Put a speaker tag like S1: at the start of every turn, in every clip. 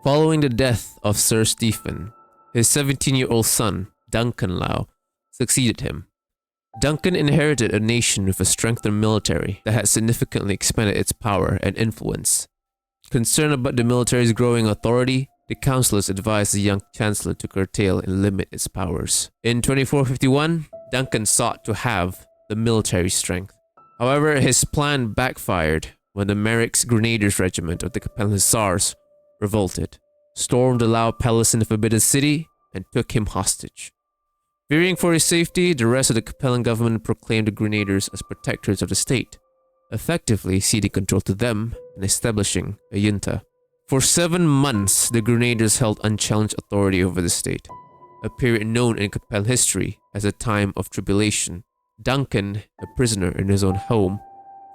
S1: Following the death of Sir Stephen, his 17-year-old son, Duncan Lau, succeeded him. Duncan inherited a nation with a strengthened military that had significantly expanded its power and influence. Concerned about the military's growing authority, the councillors advised the young chancellor to curtail and limit its powers. In 2451, Duncan sought to have the military strength. However, his plan backfired when the Merrick's Grenadiers Regiment of the Capellan Hussars revolted, stormed the Lau Palace in the Forbidden City, and took him hostage. Fearing for his safety, the rest of the Capellan government proclaimed the Grenadiers as protectors of the state, effectively ceding control to them and establishing a junta. For 7 months, the Grenadiers held unchallenged authority over the state, a period known in Capellan history as a time of tribulation. Duncan, a prisoner in his own home,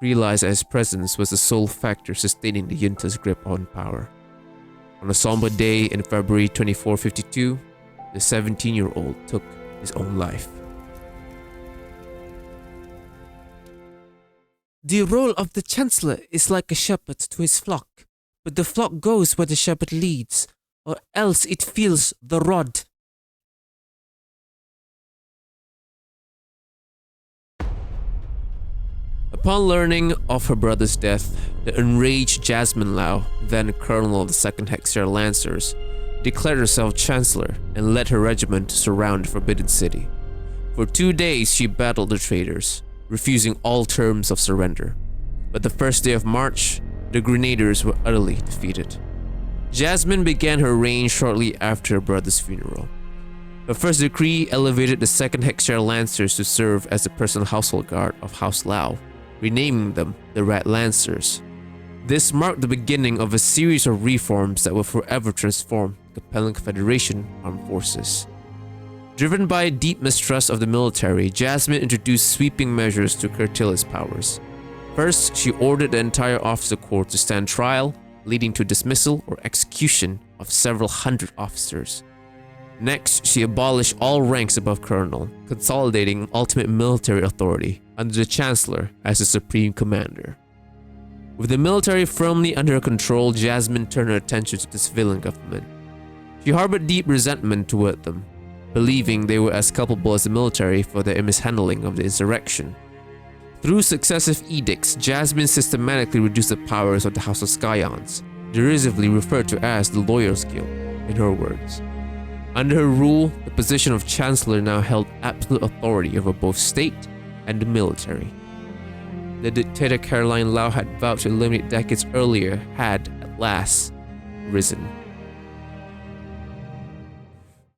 S1: realized that his presence was the sole factor sustaining the junta's grip on power. On a somber day in February 2452, the 17-year-old took his own life.
S2: The role of the Chancellor is like a shepherd to his flock, but the flock goes where the shepherd leads, or else it feels the rod.
S1: Upon learning of her brother's death, the enraged Jasmine Lau, then colonel of the 2nd Hexer Lancers, declared herself chancellor and led her regiment to surround the Forbidden City. For 2 days she battled the traitors, refusing all terms of surrender. But the first day of March, the Grenadiers were utterly defeated. Jasmine began her reign shortly after her brother's funeral. Her first decree elevated the 2nd Hexer Lancers to serve as the personal household guard of House Lau, renaming them the Red Lancers. This marked the beginning of a series of reforms that would forever transform the Capellan Confederation armed forces. Driven by a deep mistrust of the military, Jasmine introduced sweeping measures to curtail its powers. First, she ordered the entire officer corps to stand trial, leading to dismissal or execution of several hundred officers. Next, she abolished all ranks above colonel, consolidating ultimate military authority under the Chancellor as the supreme commander. With the military firmly under her control, Jasmine turned her attention to the civilian government. She harbored deep resentment toward them, believing they were as culpable as the military for their mishandling of the insurrection. Through successive edicts, Jasmine systematically reduced the powers of the House of Scions, derisively referred to as the Lawyers' Guild, in her words. Under her rule, the position of Chancellor now held absolute authority over both state and the military. The dictator Caroline Lau had vowed to eliminate decades earlier had, at last, risen.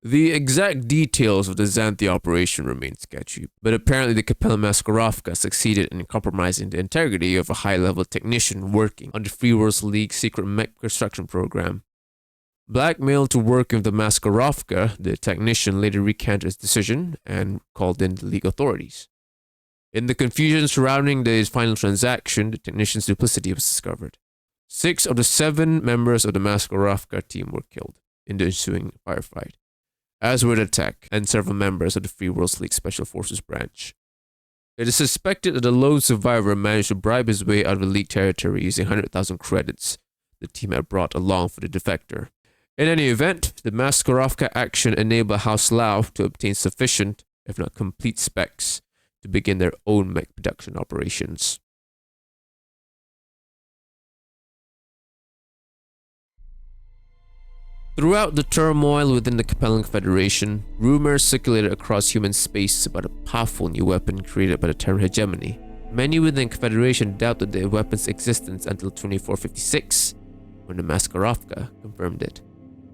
S1: The exact details of the Xanthi operation remain sketchy, but apparently the Capellan Maskarovka succeeded in compromising the integrity of a high-level technician working on the Free Worlds League secret mech construction program. Blackmailed to work with the Maskarovka, the technician later recanted his decision and called in the League authorities. In the confusion surrounding the final transaction, the technician's duplicity was discovered. 6 of the 7 members of the Maskarovka team were killed in the ensuing firefight, as were the tech and several members of the Free Worlds League Special Forces branch. It is suspected that the lone survivor managed to bribe his way out of the League territory using 100,000 credits the team had brought along for the defector. In any event, the Maskarovka action enabled House Lau to obtain sufficient, if not complete specs, to begin their own mech production operations. Throughout the turmoil within the Capellan Confederation, rumors circulated across human space about a powerful new weapon created by the Terran hegemony. Many within the Confederation doubted the weapon's existence until 2456, when the Maskarovka confirmed it.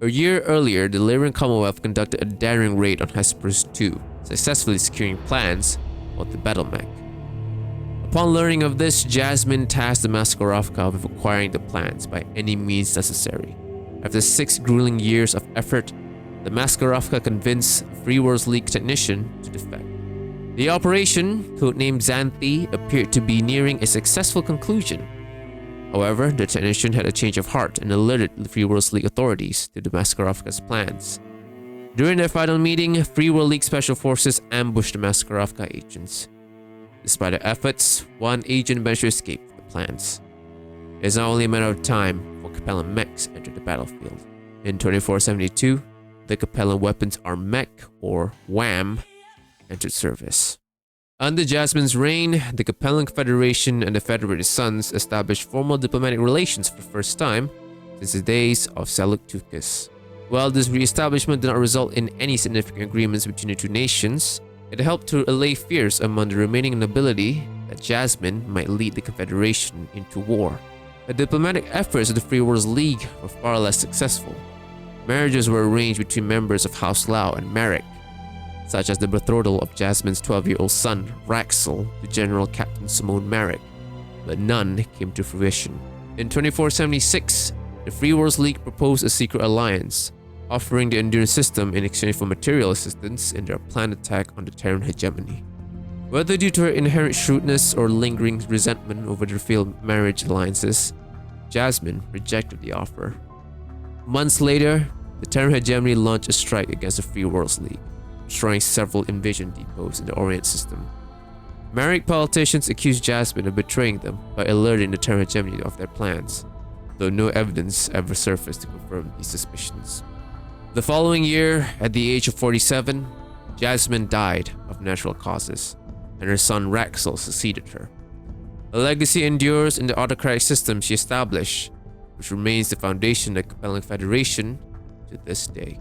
S1: A year earlier, the Lyrian Commonwealth conducted a daring raid on Hesperus II, successfully securing plans of the Battletech. Upon learning of this, Jasmine tasked the Maskarovka with acquiring the plans by any means necessary. After 6 grueling years of effort, the Maskarovka convinced a Free Worlds League technician to defect. The operation, codenamed Xanthi, appeared to be nearing a successful conclusion. However, the technician had a change of heart and alerted the Free Worlds League authorities to the Maskarovka's plans. During their final meeting, Free World League Special Forces ambushed the Maskarovka agents. Despite their efforts, one agent managed to escape the plans. It is now only a matter of time before Capellan mechs entered the battlefield. In 2472, the Capellan Weapons Armech, or WAM, entered service. Under Jasmine's reign, the Capellan Confederation and the Federated Sons established formal diplomatic relations for the first time since the days of Seleucus. While this re-establishment did not result in any significant agreements between the two nations, it helped to allay fears among the remaining nobility that Jasmine might lead the Confederation into war. The diplomatic efforts of the Free Worlds League were far less successful. Marriages were arranged between members of House Lau and Merrick, such as the betrothal of Jasmine's 12-year-old son, Raxel, to General Captain Simone Merrick, but none came to fruition. In 2476, the Free Worlds League proposed a secret alliance, offering the Endurance system in exchange for material assistance in their planned attack on the Terran hegemony. Whether due to her inherent shrewdness or lingering resentment over their failed marriage alliances, Jasmine rejected the offer. Months later, the Terran hegemony launched a strike against the Free Worlds League, destroying several invasion depots in the Orient system. Merrick politicians accused Jasmine of betraying them by alerting the Terran hegemony of their plans, though no evidence ever surfaced to confirm these suspicions. The following year, at the age of 47, Jasmine died of natural causes, and her son Raxel succeeded her. A legacy endures in the autocratic system she established, which remains the foundation of the Capellan Federation to this day.